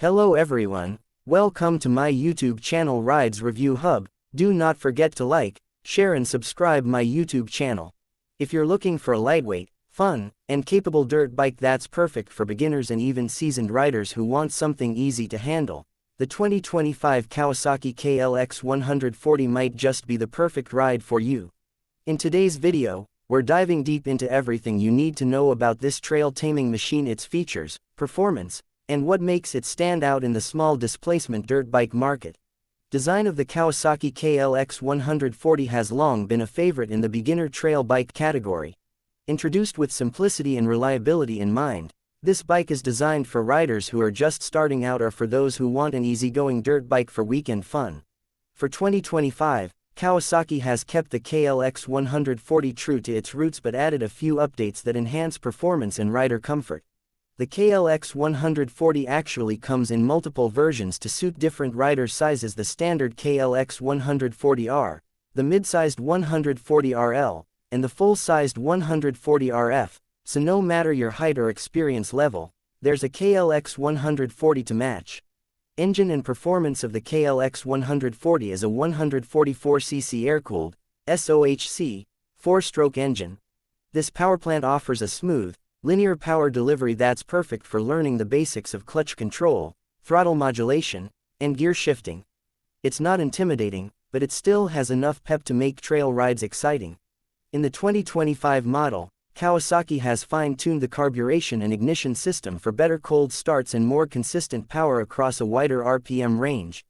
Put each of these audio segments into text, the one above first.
Hello everyone, welcome to my YouTube channel Rides Review Hub. Do not forget to like, share and subscribe my YouTube channel. If you're looking for a lightweight, fun, and capable dirt bike that's perfect for beginners and even seasoned riders who want something easy to handle, the 2025 Kawasaki KLX 140 might just be the perfect ride for you. In today's video, we're diving deep into everything you need to know about this trail-taming machine, its features, performance, and what makes it stand out in the small displacement dirt bike market. Design of the Kawasaki KLX 140 has long been a favorite in the beginner trail bike category. Introduced with simplicity and reliability in mind, this bike is designed for riders who are just starting out or for those who want an easygoing dirt bike for weekend fun. For 2025, Kawasaki has kept the KLX 140 true to its roots but added a few updates that enhance performance and rider comfort. The KLX 140 actually comes in multiple versions to suit different rider sizes: the standard KLX 140R, the mid-sized 140RL, and the full-sized 140RF, so no matter your height or experience level, there's a KLX 140 to match. Engine and performance of the KLX 140 is a 144cc air-cooled, SOHC, 4-stroke engine. This powerplant offers a smooth, linear power delivery that's perfect for learning the basics of clutch control, throttle modulation, and gear shifting. It's not intimidating, but it still has enough pep to make trail rides exciting. In the 2025 model, Kawasaki has fine-tuned the carburation and ignition system for better cold starts and more consistent power across a wider RPM range.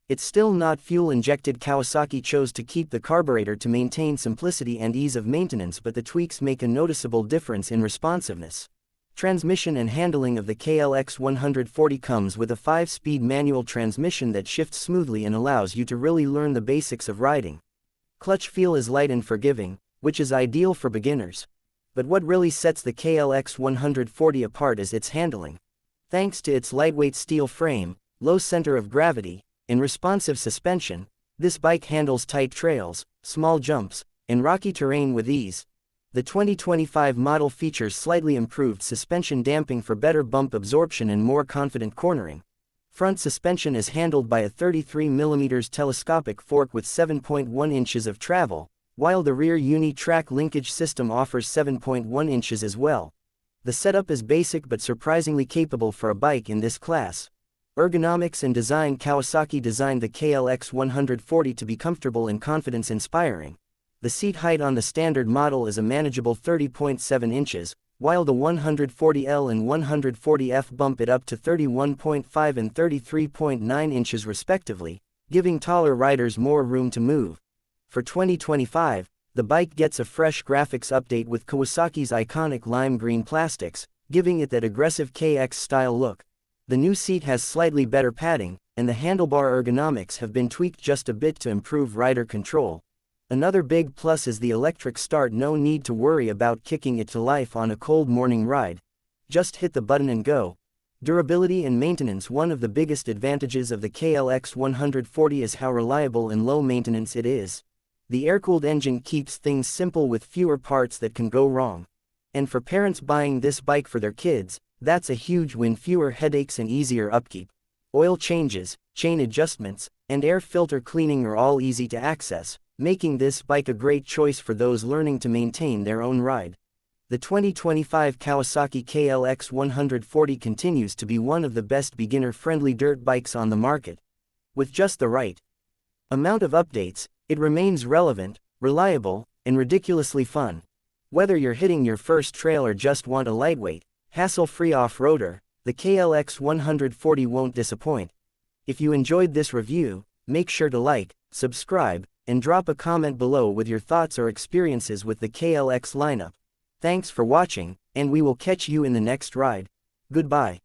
It's still not fuel-injected. Kawasaki chose to keep the carburetor to maintain simplicity and ease of maintenance, but the tweaks make a noticeable difference in responsiveness. Transmission and handling of the KLX 140 comes with a 5-speed manual transmission that shifts smoothly and allows you to really learn the basics of riding. Clutch feel is light and forgiving, which is ideal for beginners. But what really sets the KLX 140 apart is its handling. Thanks to its lightweight steel frame, low center of gravity, and responsive suspension, this bike handles tight trails, small jumps, and rocky terrain with ease. The 2025 model features slightly improved suspension damping for better bump absorption and more confident cornering. Front suspension is handled by a 33mm telescopic fork with 7.1 inches of travel, while the rear uni-track linkage system offers 7.1 inches as well. The setup is basic but surprisingly capable for a bike in this class. Ergonomics and design. Kawasaki designed the KLX 140 to be comfortable and confidence-inspiring. The seat height on the standard model is a manageable 30.7 inches, while the 140L and 140F bump it up to 31.5 and 33.9 inches respectively, giving taller riders more room to move. For 2025, the bike gets a fresh graphics update with Kawasaki's iconic lime green plastics, giving it that aggressive KX-style look. The new seat has slightly better padding, and the handlebar ergonomics have been tweaked just a bit to improve rider control. Another big plus is the electric start. No need to worry about kicking it to life on a cold morning ride. Just hit the button and go. Durability and maintenance. One of the biggest advantages of the KLX 140 is how reliable and low maintenance it is. The air-cooled engine keeps things simple with fewer parts that can go wrong. And for parents buying this bike for their kids, that's a huge win: fewer headaches and easier upkeep. Oil changes, chain adjustments, and air filter cleaning are all easy to access, making this bike a great choice for those learning to maintain their own ride. The 2025 Kawasaki KLX 140 continues to be one of the best beginner-friendly dirt bikes on the market. With just the right amount of updates, it remains relevant, reliable, and ridiculously fun. Whether you're hitting your first trail or just want a lightweight, hassle-free off-roader, the KLX 140 won't disappoint. If you enjoyed this review, make sure to like, subscribe, and drop a comment below with your thoughts or experiences with the KLX lineup. Thanks for watching, and we will catch you in the next ride. Goodbye.